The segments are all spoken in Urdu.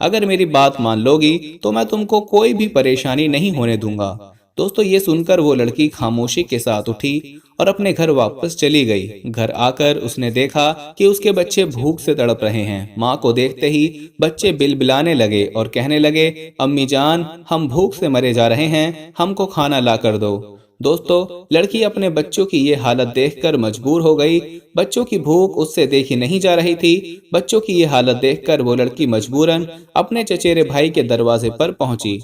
اگر میری بات مان لوگی تو میں تم کو کوئی بھی پریشانی نہیں ہونے دوں گا۔ دوستو یہ سن کر وہ لڑکی خاموشی کے ساتھ اٹھی اور اپنے گھر واپس چلی گئی۔ گھر آ کر اس نے دیکھا کہ اس کے بچے بھوک سے تڑپ رہے ہیں۔ ماں کو دیکھتے ہی بچے بلبلانے لگے اور کہنے لگے، امی جان ہم بھوک سے مرے جا رہے ہیں، ہم کو کھانا لا کر دو۔ دوستو لڑکی اپنے بچوں کی یہ حالت دیکھ کر مجبور ہو گئی۔ بچوں کی بھوک اس سے دیکھی نہیں جا رہی تھی۔ بچوں کی یہ حالت دیکھ کر وہ لڑکی مجبوراً اپنے چچیرے بھائی کے دروازے پر پہنچی۔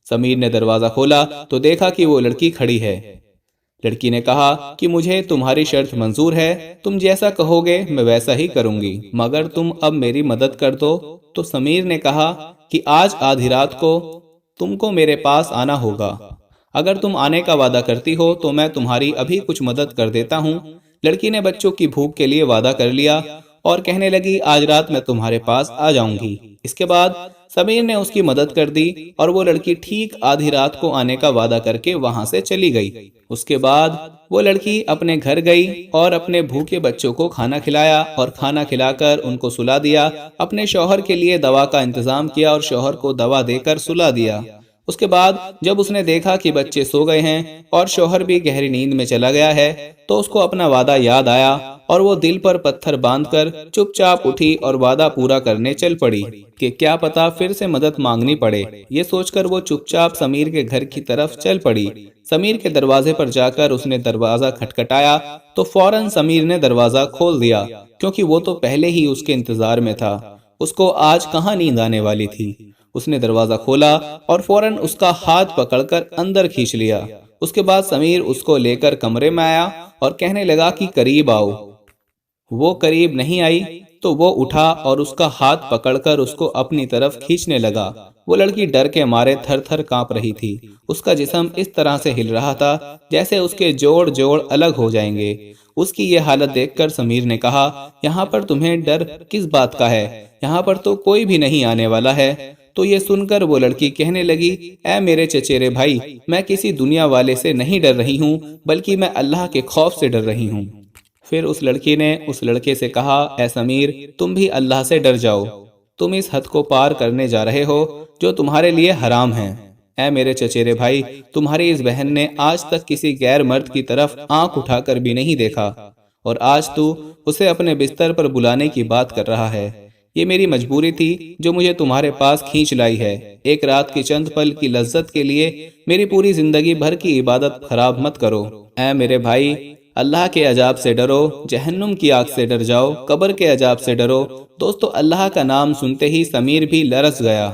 سمیر نے دروازہ کھولا تو دیکھا کہ وہ لڑکی کھڑی ہے۔ لڑکی نے کہا کہ مجھے تمہاری شرط منظور ہے، تم جیسا کہو گے میں ویسا ہی کروں گی، مگر تم اب میری مدد کر دو۔ تو سمیر نے کہا کہ آج آدھی رات کو تم کو میرے پاس آنا ہوگا۔ اگر تم آنے کا وعدہ کرتی ہو تو میں تمہاری ابھی کچھ مدد کر دیتا ہوں۔ لڑکی نے بچوں کی بھوک کے لیے وعدہ کر لیا اور کہنے لگی آج رات میں تمہارے پاس آ جاؤں گی۔ اس کے بعد سمیر نے اس کی مدد کر دی اور وہ لڑکی ٹھیک آدھی رات کو آنے کا وعدہ کر کے وہاں سے چلی گئی۔ اس کے بعد وہ لڑکی اپنے گھر گئی اور اپنے بھوکے بچوں کو کھانا کھلایا اور کھانا کھلا کر ان کو سلا دیا۔ اپنے شوہر کے لیے دوا کا انتظام کیا اور شوہر کو دوا دے کر سلا دیا۔ اس کے بعد جب اس نے دیکھا کہ بچے سو گئے ہیں اور شوہر بھی گہری نیند میں چلا گیا ہے تو اس کو اپنا وعدہ یاد آیا اور وہ دل پر پتھر باندھ کر چپ چاپ اٹھی اور وعدہ پورا کرنے چل پڑی کہ کیا پتا پھر سے مدد مانگنی پڑے۔ یہ سوچ کر وہ چپ چاپ سمیر کے گھر کی طرف چل پڑی۔ سمیر کے دروازے پر جا کر اس نے دروازہ کھٹکھٹایا تو فوراً سمیر نے دروازہ کھول دیا، کیونکہ وہ تو پہلے ہی اس کے انتظار میں تھا۔ اس کو آج کہاں نیند آنے والی تھی۔ اس نے دروازہ کھولا اور فوراً اس کا ہاتھ پکڑ کر اندر کھینچ لیا۔ اس کے بعد سمیر اس کو لے کر کمرے میں آیا اور کہنے لگا کہ قریب آؤ۔ وہ قریب نہیں آئی تو وہ اٹھا اور اس کا ہاتھ پکڑ کر اس کو اپنی طرف کھینچنے لگا۔ وہ لڑکی ڈر کے مارے تھر تھر کانپ رہی تھی۔ اس کا جسم اس طرح سے ہل رہا تھا جیسے اس کے جوڑ جوڑ الگ ہو جائیں گے۔ اس کی یہ حالت دیکھ کر سمیر نے کہا، یہاں پر تمہیں ڈر کس بات کا ہے؟ یہاں پر تو کوئی بھی نہیں آنے والا ہے۔ تو یہ سن کر وہ لڑکی کہنے لگی، اے میرے چچیرے بھائی، میں کسی دنیا والے سے نہیں ڈر رہی ہوں، بلکہ میں اللہ کے خوف سے ڈر رہی ہوں۔ پھر اس لڑکی نے اس لڑکے سے کہا، اے سمیر، تم بھی اللہ سے ڈر جاؤ، تم اس حد کو پار کرنے جا رہے ہو جو تمہارے لیے حرام ہے۔ اے میرے چچیرے بھائی، تمہاری اس بہن نے آج تک کسی غیر مرد کی طرف آنکھ اٹھا کر بھی نہیں دیکھا، اور آج تو اسے اپنے بستر پر بلانے کی بات کر رہا ہے۔ یہ میری مجبوری تھی جو مجھے تمہارے پاس کھینچ لائی ہے۔ ایک رات کی چند پل کی لذت کے لیے میری پوری زندگی بھر کی عبادت خراب مت کرو۔ اے میرے بھائی، اللہ کے عذاب سے ڈرو، جہنم کی آگ سے ڈر جاؤ، قبر کے عذاب سے ڈرو۔ دوستو اللہ کا نام سنتے ہی سمیر بھی لرز گیا۔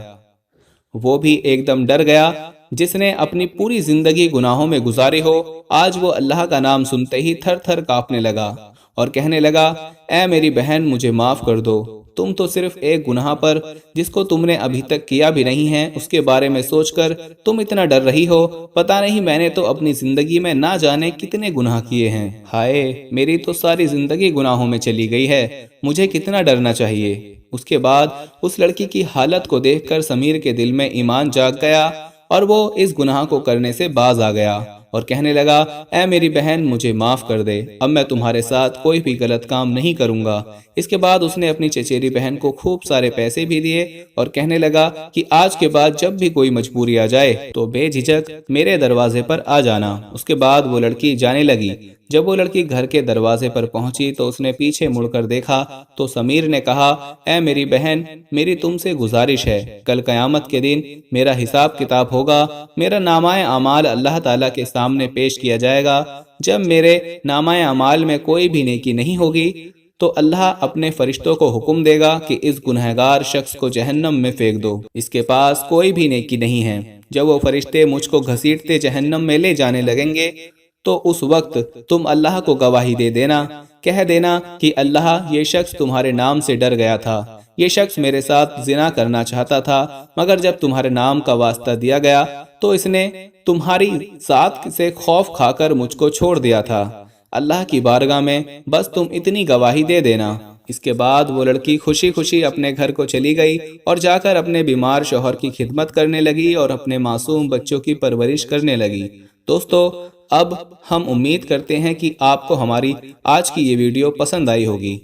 وہ بھی ایک دم ڈر گیا۔ جس نے اپنی پوری زندگی گناہوں میں گزاری ہو، آج وہ اللہ کا نام سنتے ہی تھر تھر کانپنے لگا اور کہنے لگا، اے میری بہن مجھے معاف کر دو۔ تم تو صرف ایک گناہ پر جس کو تم نے ابھی تک کیا بھی نہیں ہے اس کے بارے میں سوچ کر تم اتنا ڈر رہی ہو۔ پتہ نہیں میں نے تو اپنی زندگی میں نہ جانے کتنے گناہ کیے ہیں۔ ہائے، میری تو ساری زندگی گناہوں میں چلی گئی ہے، مجھے کتنا ڈرنا چاہیے۔ اس کے بعد اس لڑکی کی حالت کو دیکھ کر سمیر کے دل میں ایمان جاگ گیا اور وہ اس گناہ کو کرنے سے باز آ گیا اور کہنے لگا، اے میری بہن مجھے معاف کر دے، اب میں تمہارے ساتھ کوئی بھی غلط کام نہیں کروں گا۔ اس کے بعد اس نے اپنی چچیری بہن کو خوب سارے پیسے بھی دیے اور کہنے لگا کہ آج کے بعد جب بھی کوئی مجبوری آ جائے تو بے جھجک میرے دروازے پر آ جانا۔ اس کے بعد وہ لڑکی جانے لگی۔ جب وہ لڑکی گھر کے دروازے پر پہنچی تو اس نے پیچھے مڑ کر دیکھا تو سمیر نے کہا، اے میری بہن، میری تم سے گزارش ہے، کل قیامت کے دن میرا حساب کتاب ہوگا، میرا نامہ اعمال اللہ تعالیٰ کے سامنے پیش کیا جائے گا۔ جب میرے نامہ اعمال میں کوئی بھی نیکی نہیں ہوگی تو اللہ اپنے فرشتوں کو حکم دے گا کہ اس گنہگار شخص کو جہنم میں پھینک دو، اس کے پاس کوئی بھی نیکی نہیں ہے۔ جب وہ فرشتے مجھ کو گھسیٹتے جہنم میں لے جانے لگیں گے تو اس وقت تم اللہ کو گواہی دے دینا، کہہ دینا کہ اللہ، یہ شخص تمہارے نام سے ڈر گیا تھا، یہ شخص میرے ساتھ زنا کرنا چاہتا تھا، مگر جب تمہارے نام کا واسطہ دیا گیا تو اس نے تمہاری ذات سے خوف کھا کر مجھ کو چھوڑ دیا تھا۔ اللہ کی بارگاہ میں بس تم اتنی گواہی دے دینا۔ اس کے بعد وہ لڑکی خوشی خوشی اپنے گھر کو چلی گئی اور جا کر اپنے بیمار شوہر کی خدمت کرنے لگی اور اپنے معصوم بچوں کی پرورش کرنے لگی۔ دوستو، اب ہم امید کرتے ہیں کہ آپ کو ہماری آج کی یہ ویڈیو پسند آئی ہوگی۔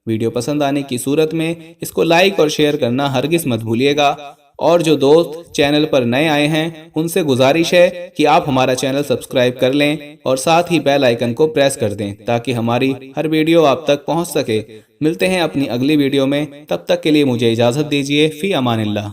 ویڈیو پسند آنے کی صورت میں اس کو لائک اور شیئر کرنا ہرگز مت بھولیے گا، اور جو دوست چینل پر نئے آئے ہیں ان سے گزارش ہے کہ آپ ہمارا چینل سبسکرائب کر لیں اور ساتھ ہی بیل آئیکن کو پریس کر دیں تاکہ ہماری ہر ویڈیو آپ تک پہنچ سکے۔ ملتے ہیں اپنی اگلی ویڈیو میں، تب تک کے لیے مجھے اجازت دیجیے۔ فی امان اللہ۔